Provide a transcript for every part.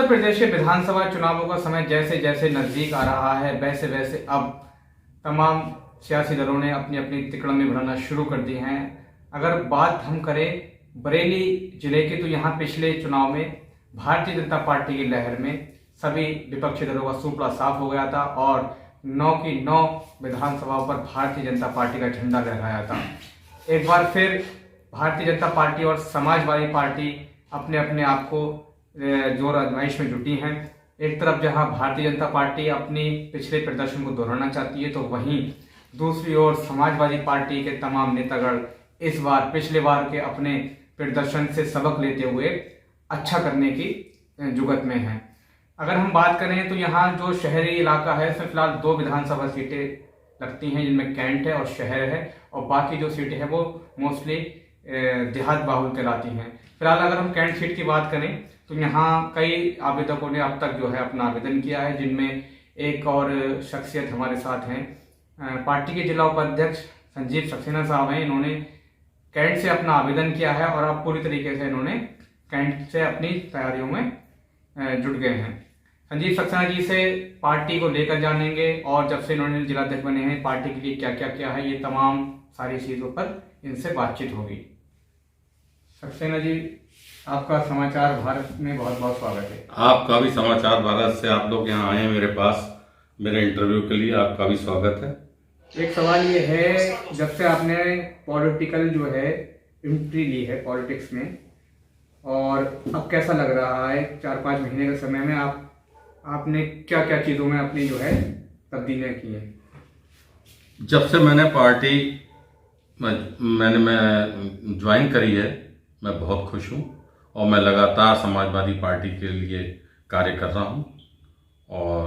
उत्तर प्रदेश के विधानसभा चुनावों का समय जैसे जैसे नजदीक आ रहा है वैसे वैसे अब तमाम सियासी दलों ने अपनी अपनी तिकड़में भरना शुरू कर दी हैं। अगर बात हम करें बरेली जिले की, तो यहाँ पिछले चुनाव में भारतीय जनता पार्टी की लहर में सभी विपक्षी दलों का सूपड़ा साफ हो गया था और 9 की 9 विधानसभाओं पर भारतीय जनता पार्टी का झंडा लहराया था। एक बार फिर भारतीय जनता पार्टी और समाजवादी पार्टी अपने अपने आप को जोर आजमाइश में जुटी हैं। एक तरफ जहां भारतीय जनता पार्टी अपनी पिछले प्रदर्शन को दोहराना चाहती है, तो वहीं दूसरी ओर समाजवादी पार्टी के तमाम नेतागण इस बार पिछले बार के अपने प्रदर्शन से सबक लेते हुए अच्छा करने की जुगत में हैं। अगर हम बात करें तो यहाँ जो शहरी इलाका है इसमें फिलहाल 2 विधानसभा सीटें लगती हैं, जिनमें कैंट है और शहर है, और बाकी जो सीटें हैं वो मोस्टली देहात बाहुल कहलाती हैं। फिलहाल अगर हम कैंट सीट की बात करें तो यहाँ कई आवेदकों ने अब तक जो है अपना आवेदन किया है, जिनमें एक और शख्सियत हमारे साथ हैं। पार्टी के जिला उपाध्यक्ष संजीव सक्सेना साहब हैं। इन्होंने कैंट से अपना आवेदन किया है और अब पूरी तरीके से इन्होंने कैंट से अपनी तैयारियों में जुट गए हैं। संजीव सक्सेना जी से पार्टी को लेकर जानेंगे और जब से इन्होंने जिलाध्यक्ष बने हैं पार्टी के लिए क्या क्या किया है, ये तमाम सारी चीज़ों पर इनसे बातचीत होगी। सक्सेना जी, आपका समाचार भारत में बहुत बहुत स्वागत है। आपका भी समाचार भारत से आप लोग यहाँ आए हैं मेरे पास मेरे इंटरव्यू के लिए, आपका भी स्वागत है। एक सवाल ये है, जब से आपने पॉलिटिकल जो है एंट्री ली है पॉलिटिक्स में, और अब कैसा लग रहा है 4-5 महीने के समय में आपने क्या क्या चीज़ों में अपनी जो है तब्दीलियाँ की हैं? जब से मैंने पार्टी मैंने ज्वाइन करी है, मैं बहुत खुश हूँ और मैं लगातार समाजवादी पार्टी के लिए कार्य कर रहा हूँ और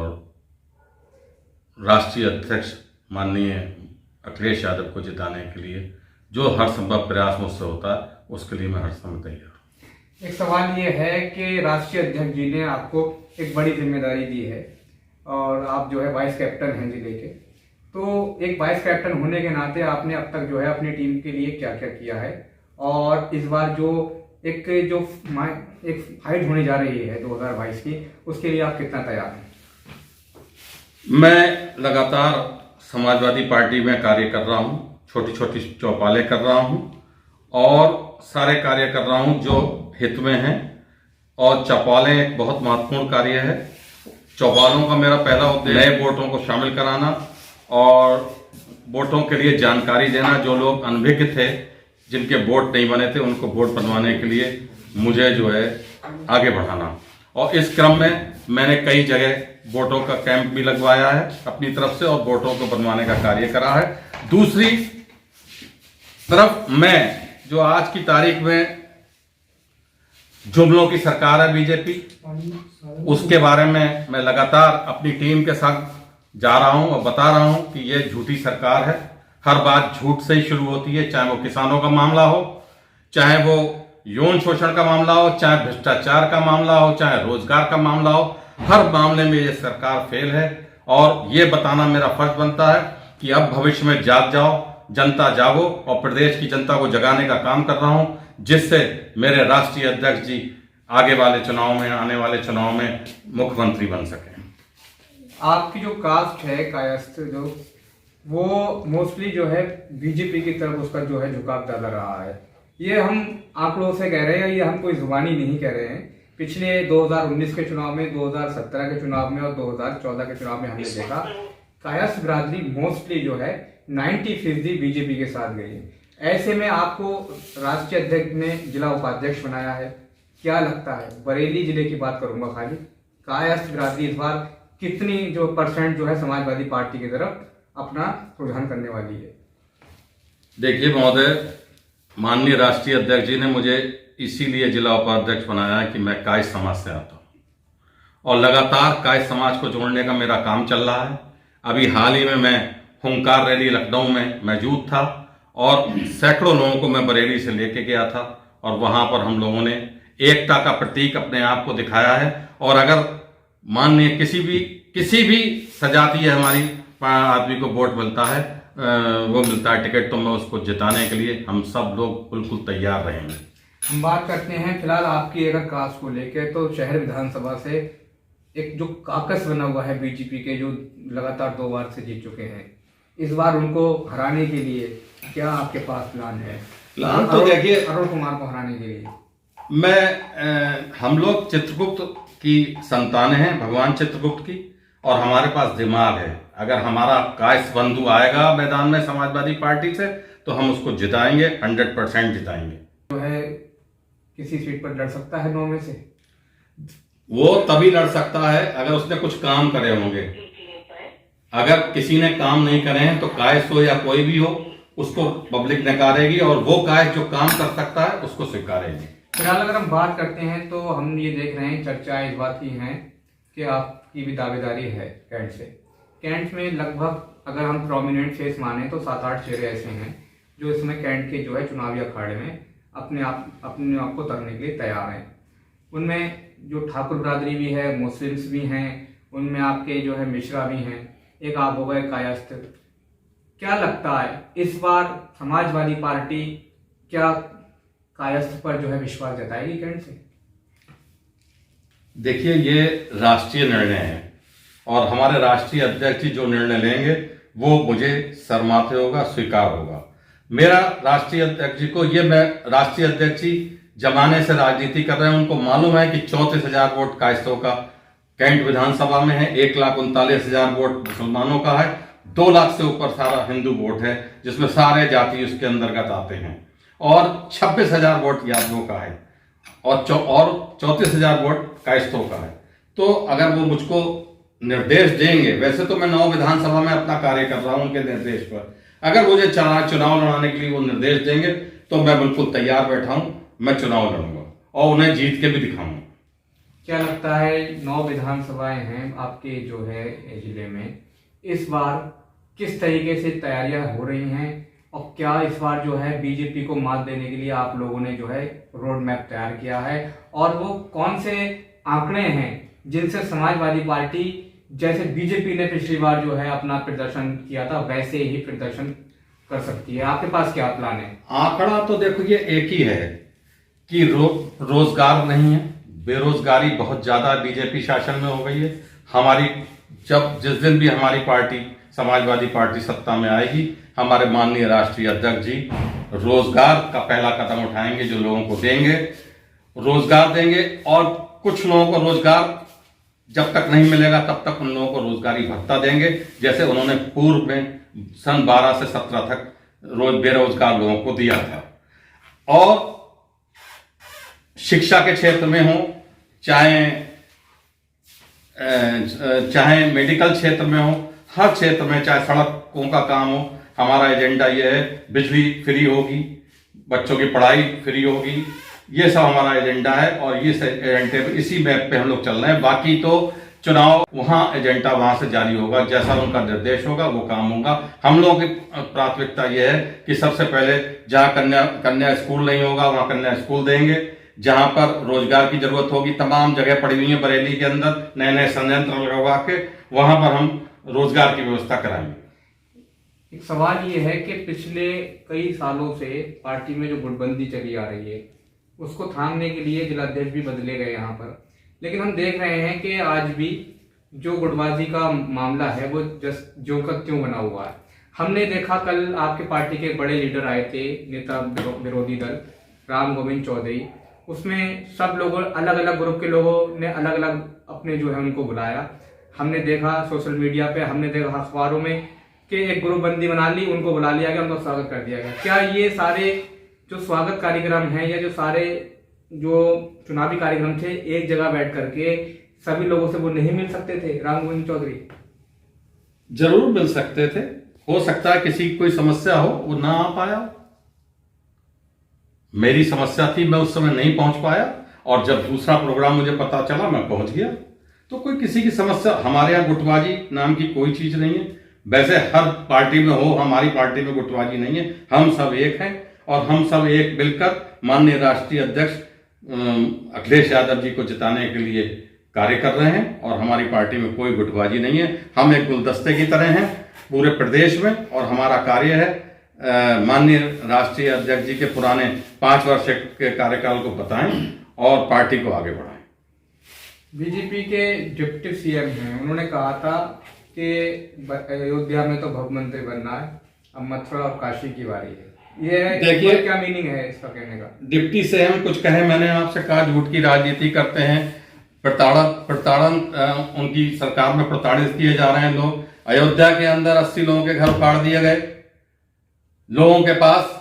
राष्ट्रीय अध्यक्ष माननीय अखिलेश यादव को जिताने के लिए जो हर संभव प्रयास मुझसे होता है उसके लिए मैं हर समय तैयार हूँ। एक सवाल ये है कि राष्ट्रीय अध्यक्ष जी ने आपको एक बड़ी जिम्मेदारी दी है और आप जो है वाइस कैप्टन हैं जिले के, तो एक वाइस कैप्टन होने के नाते आपने अब तक जो है अपनी टीम के लिए क्या क्या किया है, और इस बार जो एक फाइट होने जा रही है 2022 की, उसके लिए आप कितना तैयार हैं? मैं लगातार समाजवादी पार्टी में कार्य कर रहा हूँ, छोटी छोटी चौपालें कर रहा हूँ और सारे कार्य कर रहा हूँ जो हित में हैं, और चौपालें एक बहुत महत्वपूर्ण कार्य है। चौपालों का मेरा पहला उद्देश्य नए वोटरों को शामिल कराना और वोटों के लिए जानकारी देना। जो लोग अनभिज्ञ थे, जिनके वोट नहीं बने थे, उनको वोट बनवाने के लिए मुझे जो है आगे बढ़ाना, और इस क्रम में मैंने कई जगह वोटों का कैंप भी लगवाया है अपनी तरफ से और वोटों को बनवाने का कार्य करा है। दूसरी तरफ मैं जो आज की तारीख में जुमलों की सरकार है बीजेपी, उसके बारे में मैं लगातार अपनी टीम के साथ जा रहा हूं और बता रहा हूं कि ये झूठी सरकार है। हर बात झूठ से ही शुरू होती है, चाहे वो किसानों का मामला हो, चाहे वो यौन शोषण का मामला हो, चाहे भ्रष्टाचार का मामला हो, चाहे रोजगार का मामला हो। हर मामले में ये सरकार फेल है और ये बताना मेरा फर्ज बनता है कि अब भविष्य में जाग जाओ, जनता जागो, और प्रदेश की जनता को जगाने का काम कर रहा हूं, जिससे मेरे राष्ट्रीय अध्यक्ष जी आगे वाले चुनाव में, आने वाले चुनाव में मुख्यमंत्री बन सके। आपकी जो कास्ट है, कायस्थ जो, वो मोस्टली जो है बीजेपी की तरफ उसका जो है झुकाव ज्यादा रहा है। ये हम आप लोगों से कह रहे हैं, ये हम कोई जुबानी नहीं कह रहे हैं। पिछले 2019 के चुनाव में, 2017 के चुनाव में और 2014 के चुनाव में हमने देखा कायस्थ बिरादरी मोस्टली जो है 90% बीजेपी के साथ गई है। ऐसे में आपको राष्ट्रीय अध्यक्ष ने जिला उपाध्यक्ष बनाया है, क्या लगता है, बरेली जिले की बात करूंगा खाली, कायस्थ बिरादरी इस बार कितनी जो % जो है समाजवादी पार्टी की तरफ अपना रुझान करने वाली है? देखिए महोदय, माननीय राष्ट्रीय अध्यक्ष जी ने मुझे इसीलिए जिला उपाध्यक्ष बनाया है कि मैं कायस्थ समाज से आता हूं और लगातार कायस्थ समाज को जोड़ने का मेरा काम चल रहा है। अभी हाल ही में मैं हुंकार रैली लखनऊ में मौजूद था और सैकड़ों लोगों को मैं बरेली से लेके गया था और वहां पर हम लोगों ने एकता का प्रतीक अपने आप को दिखाया है। और अगर माननीय किसी भी सजातीय हमारी आदमी को वोट मिलता है, वो मिलता है टिकट, तो मैं उसको जिताने के लिए हम सब लोग बिल्कुल तैयार रहेंगे। हम बात करते हैं फिलहाल आपकी अगर कास्ट को लेकर, तो शहर विधानसभा से एक जो काकस बना हुआ है बीजेपी के, जो लगातार 2 बार से जीत चुके हैं, इस बार उनको हराने के लिए क्या आपके पास प्लान है? प्लान तो देखिए, अरुण कुमार को हराने के लिए हम लोग चित्रगुप्त की संतान हैं, भगवान चित्रगुप्त की, और हमारे पास दिमाग है। अगर हमारा कायस्थ बंधु आएगा मैदान में समाजवादी पार्टी से, तो हम उसको जिताएंगे, 100% जिताएंगे। जो है किसी सीट पर लड़ सकता है 9 में से? वो तभी लड़ सकता है अगर उसने कुछ काम करे होंगे। अगर किसी ने काम नहीं करे हैं तो कायस्थ हो या कोई भी हो, उसको पब्लिक नकारेगी, और वो कायस्थ जो काम कर सकता है उसको स्वीकारेगी। फिलहाल अगर हम बात करते हैं तो हम ये देख रहे हैं, चर्चा इस बात की है कि आपकी भी दावेदारी है कैंट से। कैंट में लगभग अगर हम प्रोमिनेंट फेस माने तो 7-8 चेहरे ऐसे हैं जो इसमें कैंट के जो है चुनावी अखाड़े में अपने आप को उतरने के लिए तैयार हैं। उनमें जो ठाकुर बरादरी भी है, मुस्लिम्स भी हैं, उनमें आपके जो है मिश्रा भी हैं, एक आप हो गए कायस्थ। क्या लगता है इस बार समाजवादी पार्टी क्या कायस्थ पर जो है विश्वास जताएगी कैंट से? देखिए, ये राष्ट्रीय निर्णय है और हमारे राष्ट्रीय अध्यक्ष जी जो निर्णय लेंगे वो मुझे शर्माते होगा, स्वीकार होगा। मेरा राष्ट्रीय अध्यक्ष जी को, ये मैं राष्ट्रीय अध्यक्ष जी जमाने से राजनीति कर रहे हैं, उनको मालूम है कि 34,000 वोट कायस्थों का कैंट विधानसभा में है, 1,39,000 वोट मुसलमानों का है, 2 लाख से ऊपर सारा हिंदू वोट है, जिसमें सारे जाति उसके अंतर्गत आते हैं, और 26,000 वोट यादवों का है, और 34,000 वोट कायस्थों का है। तो अगर वो मुझको निर्देश देंगे, वैसे तो मैं 9 विधानसभा में अपना कार्य कर रहा हूं उनके निर्देश पर, अगर मुझे चुनाव लड़ाने के लिए वो निर्देश देंगे तो मैं बिल्कुल तैयार बैठा हूं, मैं चुनाव लड़ूंगा और उन्हें जीत के भी दिखाऊंगा। क्या लगता है 9 विधानसभाएं हैं आपके जो है जिले में, इस बार किस तरीके से तैयारियां हो रही हैं, और क्या इस बार जो है बीजेपी को मात देने के लिए आप लोगों ने जो है रोड मैप तैयार किया है, और वो कौन से आंकड़े हैं जिनसे समाजवादी पार्टी, जैसे बीजेपी ने पिछली बार जो है अपना प्रदर्शन किया था, वैसे ही प्रदर्शन कर सकती है? आपके पास क्या प्लान है? आंकड़ा तो देखो ये एक ही है कि रोजगार नहीं है, बेरोजगारी बहुत ज्यादा बीजेपी शासन में हो गई है। जिस दिन भी हमारी पार्टी समाजवादी पार्टी सत्ता में आएगी, हमारे माननीय राष्ट्रीय अध्यक्ष जी रोजगार का पहला कदम उठाएंगे, जो लोगों को रोजगार देंगे, और कुछ लोगों को रोजगार जब तक नहीं मिलेगा तब तक उन लोगों को रोजगारी भत्ता देंगे, जैसे उन्होंने पूर्व में सन 12 से 17 तक बेरोजगार लोगों को दिया था। और शिक्षा के क्षेत्र में हो, चाहे मेडिकल क्षेत्र में हो, हर क्षेत्र में, चाहे सड़कों का काम हो, हमारा एजेंडा ये है बिजली फ्री होगी, बच्चों की पढ़ाई फ्री होगी, ये सब हमारा एजेंडा है, और ये एजेंडे पे, इसी मैप पे हम लोग चल रहे हैं। बाकी तो चुनाव वहां एजेंडा वहां से जारी होगा, जैसा उनका निर्देश होगा वो काम होगा। हम लोगों की प्राथमिकता ये है कि सबसे पहले जहां कन्या स्कूल नहीं होगा वहां कन्या स्कूल देंगे, जहां पर रोजगार की जरूरत होगी, तमाम जगह पड़ी हुई है बरेली के अंदर, नए नए संयंत्र लगवा के वहां पर हम रोजगार की व्यवस्था कराएंगे। एक सवाल ये है कि पिछले कई सालों से पार्टी में जो गुटबंदी चली आ रही है, उसको थामने के लिए जिलाध्यक्ष भी बदले गए यहाँ पर, लेकिन हम देख रहे हैं कि आज भी जो गुटबाजी का मामला है वो ज्यों का त्यों बना हुआ है। हमने देखा कल आपके पार्टी के बड़े लीडर आए थे, नेता विरोधी दल राम गोविंद चौधरी, उसमें सब लोगों, अलग अलग ग्रुप के लोगों ने अलग अलग अपने जो है उनको बुलाया। हमने देखा सोशल मीडिया पे, हमने देखा अखबारों में कि एक ग्रुप बंदी बना ली, उनको बुला लिया गया, उनका स्वागत कर दिया गया। क्या ये सारे जो स्वागत कार्यक्रम हैं, या जो सारे जो चुनावी कार्यक्रम थे, एक जगह बैठ करके सभी लोगों से वो नहीं मिल सकते थे? राम गोविंद चौधरी जरूर मिल सकते थे, हो सकता है किसी की कोई समस्या हो, वो ना आ पाया। मेरी समस्या थी, मैं उस समय नहीं पहुंच पाया, और जब दूसरा प्रोग्राम मुझे पता चला मैं पहुंच गया। तो कोई किसी की समस्या, हमारे यहाँ गुटबाजी नाम की कोई चीज नहीं है। वैसे हर पार्टी में हो, हमारी पार्टी में गुटबाजी नहीं है, हम सब एक हैं, और हम सब एक मिलकर माननीय राष्ट्रीय अध्यक्ष अखिलेश यादव जी को जिताने के लिए कार्य कर रहे हैं, और हमारी पार्टी में कोई गुटबाजी नहीं है। हम एक गुलदस्ते की तरह हैं पूरे प्रदेश में, और हमारा कार्य है माननीय राष्ट्रीय अध्यक्ष जी के पुराने 5 वर्ष के कार्यकाल को बताएं और पार्टी को आगे बढ़ाएं। बीजेपी के डिप्टी सीएम हैं, उन्होंने कहा था कि अयोध्या में तो भव्य मंदिर बनना है, अब मथुरा और काशी की बारी है। ये देखिए क्या मीनिंग है इसका कहने का। डिप्टी सीएम कुछ कहे, मैंने आपसे कहा झूठ की राजनीति करते हैं, प्रताड़न उनकी सरकार में प्रताड़ित किए जा रहे हैं लोग। अयोध्या के अंदर 80 लोगों के घर फाड़ दिए गए, लोगों के पास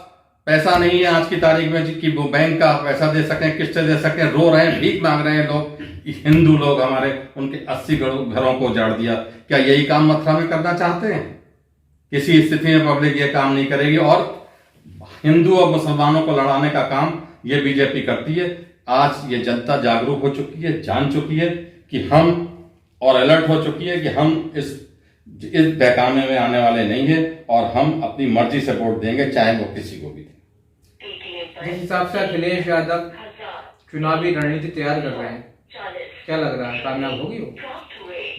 पैसा नहीं है आज की तारीख में कि वो बैंक का पैसा दे सकें, किस्तें दे सकें, रो रहे हैं, भीख मांग रहे हैं लोग। हिंदू लोग हमारे, उनके 80 घरों को उजाड़ दिया। क्या यही काम मथुरा में करना चाहते हैं? किसी स्थिति में पब्लिक ये काम नहीं करेगी और हिंदू और मुसलमानों को लड़ाने का काम ये बीजेपी करती है। आज ये जनता जागरूक हो चुकी है, जान चुकी है कि हम, और अलर्ट हो चुकी है कि हम इस बहकाने में आने वाले नहीं है और हम अपनी मर्जी से वोट देंगे, चाहे वो किसी को भी दें। जिस हिसाब से अखिलेश यादव चुनावी रणनीति तैयार कर रहे हैं, क्या लग रहा है कामयाब होगी वो?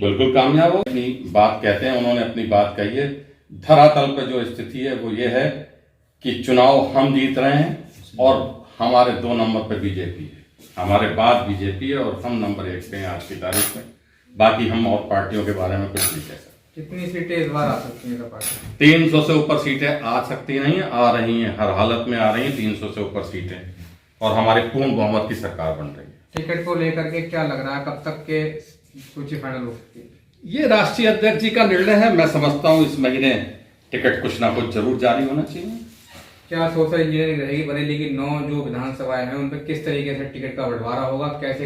बिल्कुल कामयाब हो। अपनी बात कहते हैं, उन्होंने अपनी बात कही है। धरातल पर जो स्थिति है वो ये है कि चुनाव हम जीत रहे हैं और हमारे 2 नंबर पे बीजेपी है, हमारे बाद बीजेपी है और हम नंबर 1 पे हैं आज की तारीख में। बाकी हम और पार्टियों के बारे में कुछ नहीं कह सकते। कितनी सीटें इस बार आ सकती हैं पार्टी? 300 से ऊपर सीटें आ सकती नहीं, आ रही हैं, हर हालत में आ रही हैं 300 से ऊपर सीटें, और हमारी पूर्ण बहुमत की सरकार बन रही है। टिकट को लेकर के क्या लग रहा है, कब तक के सूची फाइनल हो सकती है? ये राष्ट्रीय अध्यक्ष जी का निर्णय है। मैं समझता हूँ इस महीने टिकट कुछ ना कुछ जरूर जारी होना चाहिए। क्या सोशल इंजीनियरिंग रहेगी बरेली की 9 जो विधानसभाएं हैं उन पर किस तरीके से टिकट का बंटवारा होगा, कैसे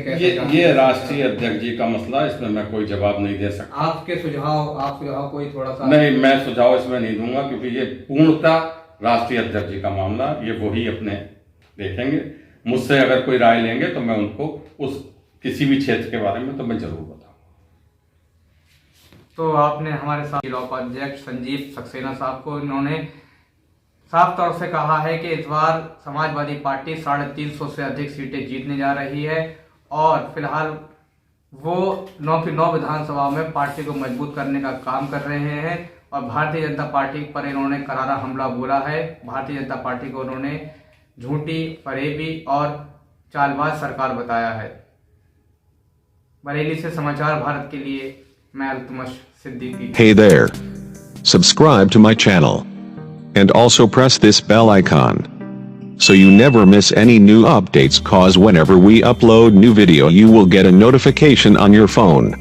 ये राष्ट्रीय अध्यक्ष जी का मसला, इसमें मैं कोई जवाब नहीं दे सकता। आप सुझाव कोई थोड़ा सा? नहीं, मैं सुझाव इसमें नहीं दूंगा क्योंकि ये पूर्णतः राष्ट्रीय अध्यक्ष जी का मामला, ये वही अपने देखेंगे। मुझसे अगर कोई राय लेंगे तो मैं उनको उस किसी भी क्षेत्र के बारे में तो मैं जरूर बताऊंगा। तो आपने हमारे साथ जिला उपाध्यक्ष संजीव सक्सेना साहब को, इन्होंने साफ तौर से कहा है कि इस बार समाजवादी पार्टी 350 से अधिक सीटें जीतने जा रही है और फिलहाल वो 9 की 9 विधानसभाओं में पार्टी को मजबूत करने का काम कर रहे हैं और भारतीय जनता पार्टी पर इन्होंने करारा हमला बोला है। भारतीय जनता पार्टी को उन्होंने झूठी, फरेबी और चालबाज सरकार बताया है। बरेली से समाचार भारत के लिए मैं Altamash Siddiqui. Hey there. Subscribe to my channel. And also press this bell icon. So you never miss any new updates, cause whenever we upload new video you will get a notification on your phone.